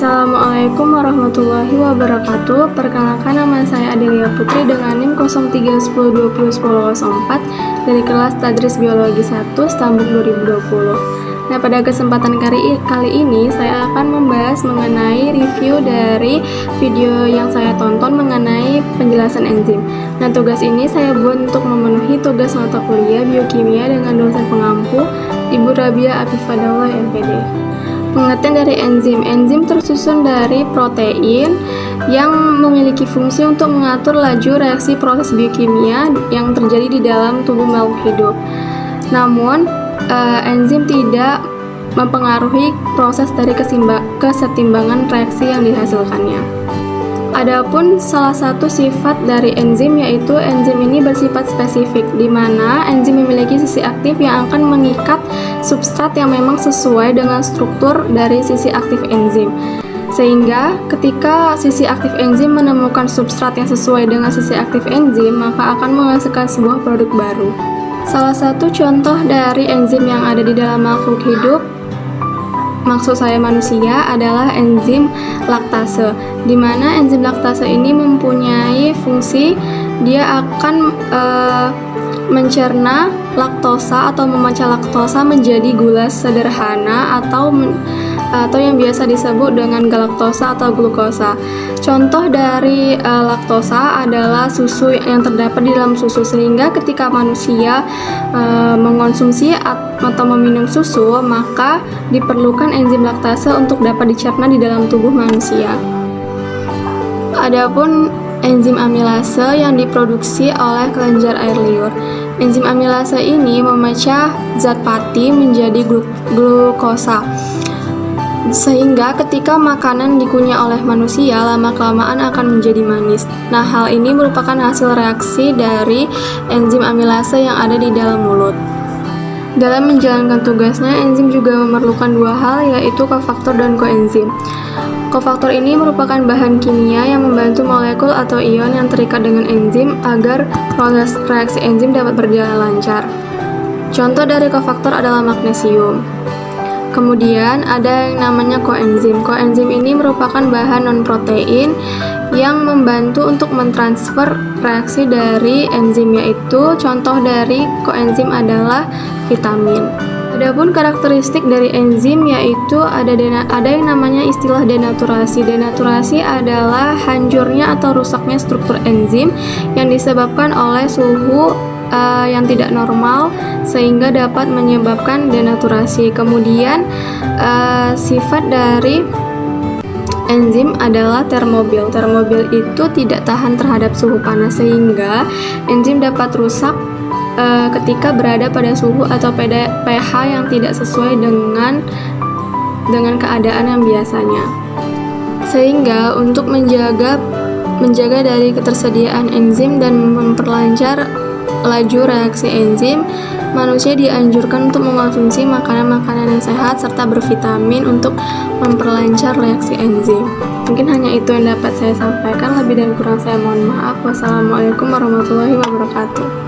Assalamualaikum warahmatullahi wabarakatuh. Perkenalkan, nama saya Adelia Putri dengan NIM 0310201004 dari kelas Tadris Biologi 1 Stambuk 2020. Nah, pada kesempatan kali ini saya akan membahas mengenai review dari video yang saya tonton mengenai penjelasan enzim. Nah, tugas ini saya buat untuk memenuhi tugas mata kuliah biokimia dengan dosen pengampu Ibu Rabia Afifadallah MPD. Pengertian dari enzim. Enzim tersusun dari protein yang memiliki fungsi untuk mengatur laju reaksi proses biokimia yang terjadi di dalam tubuh makhluk hidup. Namun, enzim tidak mempengaruhi proses dari kesetimbangan reaksi yang dihasilkannya. Adapun salah satu sifat dari enzim yaitu enzim ini bersifat spesifik, di mana enzim memiliki sisi aktif yang akan mengikat substrat yang memang sesuai dengan struktur dari sisi aktif enzim. Sehingga ketika sisi aktif enzim menemukan substrat yang sesuai dengan sisi aktif enzim, maka akan menghasilkan sebuah produk baru. Salah satu contoh dari enzim yang ada di dalam makhluk hidup, maksud saya manusia, adalah enzim laktase, di mana enzim laktase ini mempunyai fungsi dia akan mencerna laktosa atau memecah laktosa menjadi gula sederhana atau yang biasa disebut dengan galaktosa atau glukosa. Contoh dari laktosa adalah susu yang terdapat di dalam susu, sehingga ketika manusia mengonsumsi atau meminum susu, maka diperlukan enzim laktase untuk dapat dicerna di dalam tubuh manusia. Adapun enzim amilase yang diproduksi oleh kelenjar air liur. Enzim amilase ini memecah zat pati menjadi glukosa, sehingga ketika makanan dikunyah oleh manusia, lama-kelamaan akan menjadi manis. Nah, hal ini merupakan hasil reaksi dari enzim amilase yang ada di dalam mulut. Dalam menjalankan tugasnya, enzim juga memerlukan dua hal, yaitu kofaktor dan koenzim. Kofaktor ini merupakan bahan kimia yang membantu molekul atau ion yang terikat dengan enzim agar proses reaksi enzim dapat berjalan lancar. Contoh dari kofaktor adalah magnesium. Kemudian ada yang namanya koenzim. Koenzim ini merupakan bahan non-protein yang membantu untuk mentransfer reaksi dari enzim, yaitu contoh dari koenzim adalah vitamin. Adapun karakteristik dari enzim yaitu ada yang namanya istilah denaturasi. Denaturasi adalah hancurnya atau rusaknya struktur enzim yang disebabkan oleh suhu yang tidak normal sehingga dapat menyebabkan denaturasi. Kemudian sifat dari enzim adalah termobil. Termobil itu tidak tahan terhadap suhu panas sehingga enzim dapat rusak ketika berada pada suhu atau pH yang tidak sesuai dengan keadaan yang biasanya. Sehingga untuk menjaga dari ketersediaan enzim dan memperlancar laju reaksi enzim, manusia dianjurkan untuk mengonsumsi makanan-makanan yang sehat serta bervitamin untuk memperlancar reaksi enzim. Mungkin hanya itu yang dapat saya sampaikan, lebih dan kurang saya mohon maaf. Wassalamualaikum warahmatullahi wabarakatuh.